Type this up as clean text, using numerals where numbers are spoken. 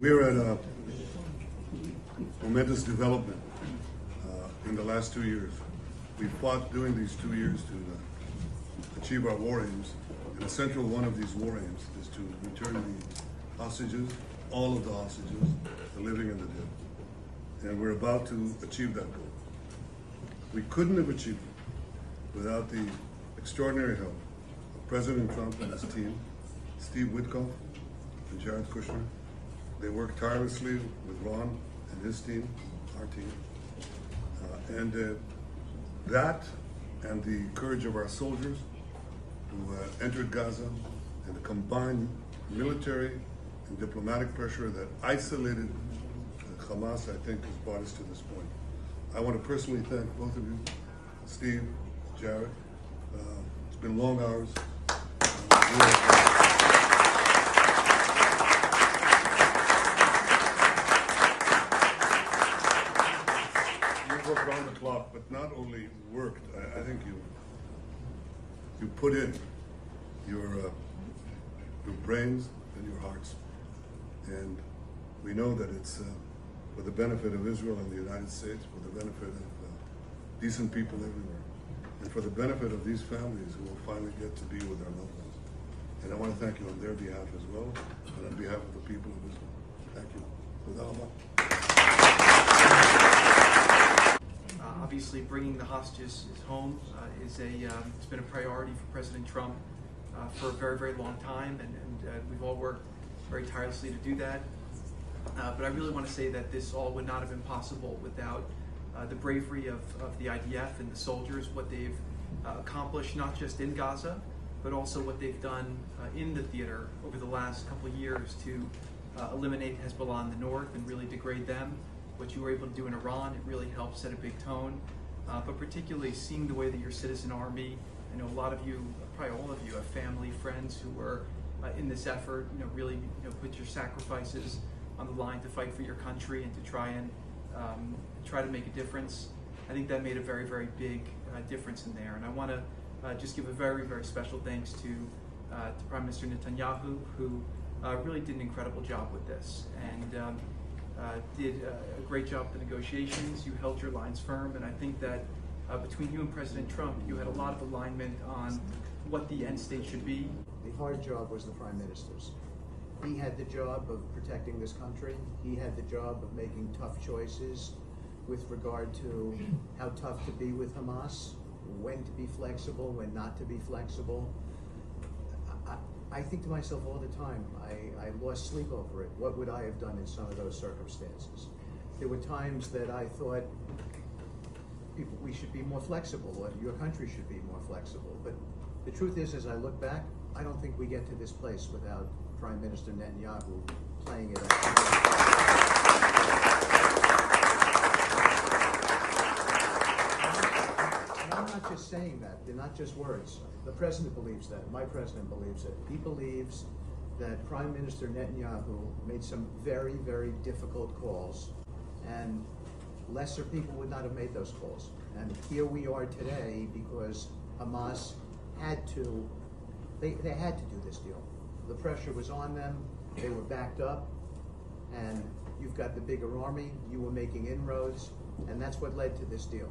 We're at a momentous development in the last 2 years. We fought during these 2 years to achieve our war aims, and a central one of these war aims is to return the hostages, all of the hostages, the living and the dead. And we're about to achieve that goal. We couldn't have achieved it without the extraordinary help of President Trump and his team, Steve Witkoff and Jared Kushner. They worked tirelessly with Ron and his team, our team. That and the courage of our soldiers who entered Gaza and the combined military and diplomatic pressure that isolated Hamas, I think, has brought us to this point. I want to personally thank both of you, Steve, Jared. It's been long hours. You worked around the clock, but not only worked, I think you put in your brains and your hearts. And we know that it's for the benefit of Israel and the United States, for the benefit of decent people everywhere, and for the benefit of these families who will finally get to be with their loved ones. And I want to thank you on their behalf as well, and on behalf of the people of Israel. Thank you. Obviously, bringing the hostages home it's been a priority for President Trump for a very, very long time, and we've all worked very tirelessly to do that. But I really want to say that this all would not have been possible without the bravery of the IDF and the soldiers, what they've accomplished not just in Gaza, but also what they've done in the theater over the last couple of years to eliminate Hezbollah in the north and really degrade them. What you were able to do in Iran, it really helped set a big tone. But particularly seeing the way that your citizen army, I know a lot of you, probably all of you, have family, friends who were in this effort, really put your sacrifices on the line to fight for your country and to try to make a difference. I think that made a very, very big difference in there. And I want to just give a very, very special thanks to Prime Minister Netanyahu, who really did an incredible job with this and did a great job with the negotiations. You held your lines firm, and I think that between you and President Trump, you had a lot of alignment on what the end state should be. The hard job was the Prime Minister's. He had the job of protecting this country. He had the job of making tough choices with regard to how tough to be with Hamas, when to be flexible, when not to be flexible. I think to myself all the time, I lost sleep over it. What would I have done in some of those circumstances? There were times that I thought we should be more flexible, or your country should be more flexible. But the truth is, as I look back, I don't think we get to this place without Prime Minister Netanyahu playing it out. And I'm not just saying that. They're not just words. The president believes that. My president believes it. He believes that Prime Minister Netanyahu made some very, very difficult calls, and lesser people would not have made those calls. And here we are today because Hamas had to, they had to do this deal. The pressure was on them, they were backed up, and you've got the bigger army, you were making inroads, and that's what led to this deal.